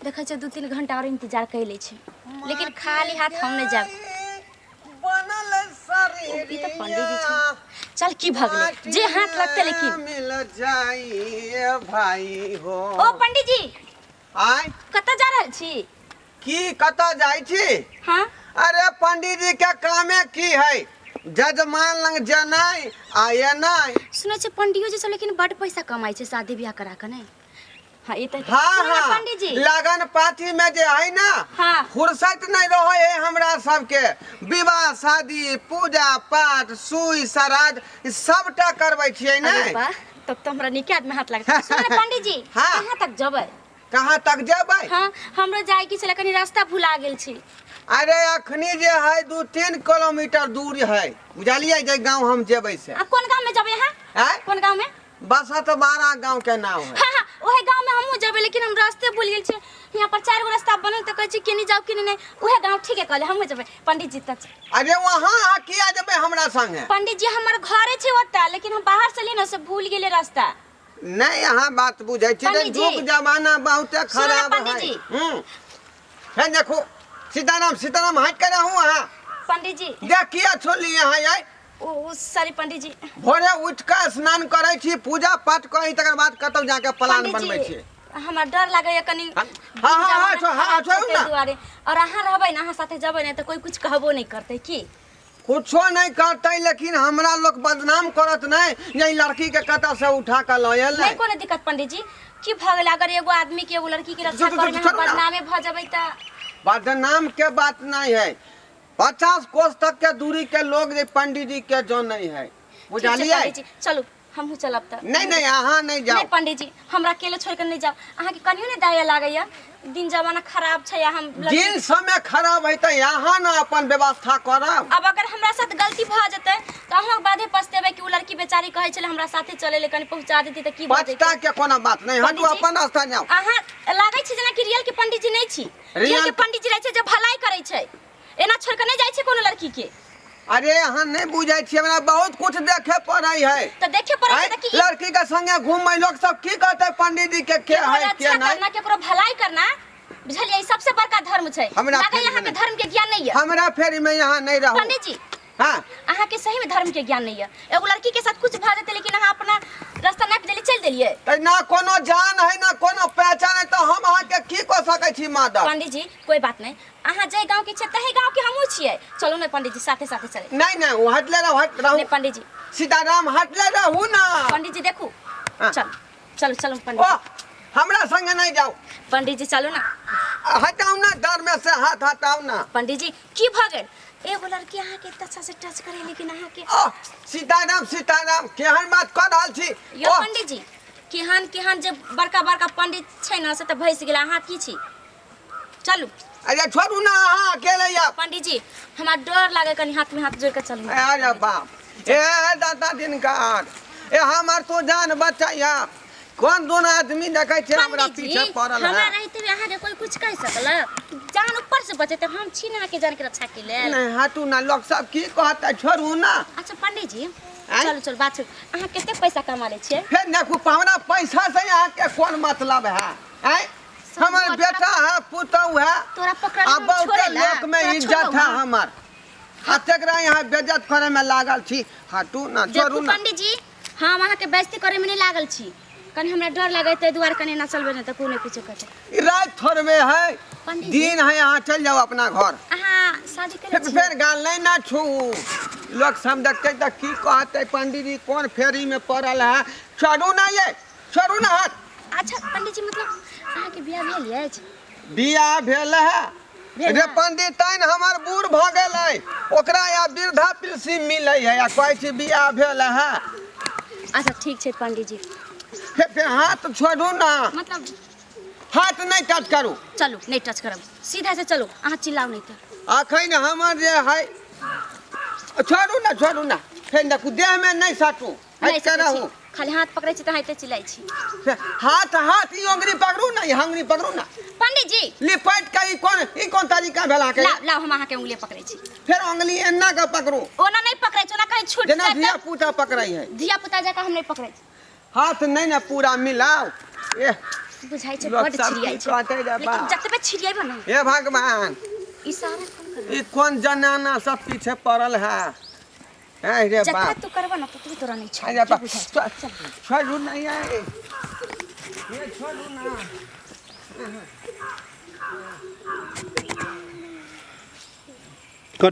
देखै छै 2-3 घंटा और इंतजार कैले छै लेकिन खाली हाथ हम नहीं जाब बनल शरीर ई तो पंडित जी छै चल की भगले जे हाथ लगते लेकिन मिल जाई भाई हो ओ पंडित जी आय कत जा रहल छी की कत जाई छी हां अरे पंडित जी के कामे की है जजमान लंग जनाई आए नहीं सुनै छै पंडियो जी सब लेकिन बड़ पैसा कमाई छै शादी ब्याह करा के नहीं हां ई त हाँ पंडित जी लगन पाती में जे है ना हाँ फुर्सत नहीं रहे है हमरा सबके विवाह शादी पूजा पाठ सुई श्राद्ध सबटा करबै छियै ने अरे वाह तब तो हमरा निकात में हाथ लगता सुन पंडित जी हाँ। कहां तक जबै कहाँ तक जेबै हां हमरो जाय की छले कनी रास्ता भुला गेल छी अरे अखनी जे है 2-3 किलोमीटर दूर है बुझलिए जे गांव हम जेबै से आ कोन गांव में जबै हां हैं कोन गांव में बसत 12 गांव के नाम है हां हां ओहे गांव में हमहु जबै लेकिन हम रास्ते भूल गेल छी यहाँ पर 4 गो रास्ता बनल त कहै छी केनी जाऊ केनी नहीं ओहे गांव ठीक है कहले हमहु जबै पंडित जी तक अरे वहां किया जेबै हमरा संगे पंडित जी हमर घरे छै ओता लेकिन हम बाहर से लेना से भूल गेले रास्ता नहीं यहाँ बात बुझे छी पंडित जी। युग जमाना बहुत खराब पंडित है जी। है देखो सीताराम सीताराम हट कर रहूं वहाँ पंडित जी देख किया छोड़ली यहाँ आई ओ सॉरी पंडित जी भोरे उठ के स्नान करे छी पूजा पाठ करी तकर बाद कतौ जाके प्लान पंडित बनबै छी जी हमरा डर लागैया कनी हाँ, छोड़ू ना। दुआरे और अहाँ रहबै ना अहाँ साथे जबै ना त कोई कुछ कहबो नहीं करते की कुछो नहीं करते लेकिन हमरा लोग बदनाम करत नहीं ये लड़की के कता से उठा के लायल नहीं कोनो दिक्कत पंडित जी की भ गेल अगर एगो आदमी के एगो लड़की के रक्षा करे में हम बदनामे भ जबै त बदनाम के बात नहीं है 50 कोस तक के दूरी के लोग जे पंडित जी के जो नहीं है बुझलिए पंडित जी चलो हमहु चलब त नहीं नहीं यहाँ नहीं जाओ नहीं पंडित जी हमरा अकेले छोड़ के नहीं जाओ अहाँ के कनियो नहीं दया लागैया दिन जमाना खराब छै हम दिन समय खराब है तो यहाँ ना अपन व्यवस्था करब अब अगर हमरा साथ गलती भ जते त अहाँ बादे पछतेबै कि उ लड़की बेचारी कहै छले हमरा साथे चले ले कनी पहुंचा देती त की बात पछता के कोनो बात नहीं हटू अपन रास्ता जाओ अहाँ लागै छै जेना कि रियल के पंडित जी नहीं छी रियल के पंडित जी रहै छै जे भलाई करै छै एना छोड़ के नहीं जाइ छै कोनो लड़की के अरे यहाँ नहीं बुझे छी हमरा बहुत कुछ देखे पड़े है त देखे पड़ै छै कि लड़की के संगे घूमे लोग सब की कहते पंडित जी के है के नहीं करना केकरो भलाई करना बुझलिए ई सबसे बड़का धर्म छै हमरा लागै यहाँ के धर्म के ज्ञान नहीं है हमरा फेरी में यहाँ नहीं रहूं पंडित जी हां अहाँ के सही में धर्म के ज्ञान नहीं है एगो लड़की के साथ कुछ भ जेते लेकिन अहाँ अपना रास्ता नाप देली चल देलिए त ना कोनो जान है ना कोनो पहचान है तो हम अहाँ के की क सकै छी माधव पंडित जी कोई बात नहीं अहाँ जे गांव के छै तहे गांव के हमहू छियै चलू ने पंडित जी साथे साथे चले नहीं नहीं वो हटले रहो हट नहीं रहूं पंडित जी सीताराम हटले रहूं ना पंडित जी देखू हाँ। चल चलो चलो ओ पंडित हमरा संगे नहीं जाओ पंडित जी चलो ना हटाओ ना डर में से हाथ हटाओ ना पंडित जी की भ गेल एगो लड़की अहाँ के इतना अच्छा से टच करे लेकिन अहाँ के सीताराम सीताराम केहन बात कर रहल छी यो पंडित जी केहन केहन जे बड़का बड़का पंडित छै ना से त भइस गेल अहाँ की छी चलू अरे छोड़ू ना अहाँ अकेले या पंडित जी हमरा डर लागे कनी हाथ में हाथ जोड़ के चलू अरे बाप ए दादा दिनकार ए हमर तो जान बचाया कौन दोनों आदमी देखे छे हमरा पीछे पड़ल हमरा है रहते हुए अहाँ के कोई कुछ कह सकल जान ऊपर से बचे त हम छी ना के जान के रक्षा के ले नहीं हटू ना लोग सब की कहते छोड़ू ना अच्छा पंडित जी चलो चलो बात छोड़ अहाँ केते पैसा कमा ले छियै फिर देखो पावना पैसा से यहाँ के कौन मतलब है हैं हमार बेटा है पुतौ है तोरा पकड़ अब बहुत लोक में इज्जत है हमार हतकरा यहाँ बेइज्जत करे में लागल छी हटू ना छोड़ू ना पंडित जी हम अहाँ के बेइज्जती करे में नहीं लागल छी कनी हमरा डर लगे ते दुआर कनी ना चलबे ना त कोने पीछे कटे रात थोड़ में है पंडित जी दिन है यहाँ चल जाओ अपना घर अहाँ शादी करे छी फिर गाल नहीं ना छू लोग सब देखते तो की कहते पंडित जी कौन फेरी में पड़ल है छोड़ू ना ये छोड़ू ना हाथ अच्छा पंडित जी मतलब अहाँ के बियाह भेल अछि बियाह भेल है रे पंडित तैन हमर बूढ़ भ गेल है ओकरा या वृद्धा पेंशन मिलै है या कहै छी बियाह भेल है अच्छा ठीक छै पंडित जी फिर हाथ छोड़ू ना मतलब हाथ नहीं टच करू चलू नहीं टच करब सीधा से चलो अहाँ चिल्लाओ नहीं त अखन हमर जे है छोड़ू ना फिर देखू देह में नहीं सटू हट के रहू खाली हाथ पकड़े छी त हाथे चिल्लाई छी हाथ हाथ ई अंगुरी पकड़ू ना ई हंगरी पकड़ू ना पंडित जी लिपट के ई कौन तरीका भेला के लाओ लाओ हम अहाँ के उंगली पकड़े छी फिर उंगली एना के पकड़ू ओना नहीं पकड़े छी ओना कहीं छूट जेना जाए धिया पुता पकड़ै है धिया पुता जका हम नहीं पकड़े छी हाथ नहीं ना पूरा मिलाओ ए बुझाइ छै लोग बड सब छिड़ियाइ की छै कहते रे बा। लेकिन जतबे छिड़ियाइबे ना हे भगवान इशारा कम कर ई कौन जनाना सब पीछे पड़ल है रे जतबे बाप तू करबा ना ततबे तोरा नहीं छै अरे जो बाप बुझाइ छै चल छोड़ू नहीं है ये छोड़ू ना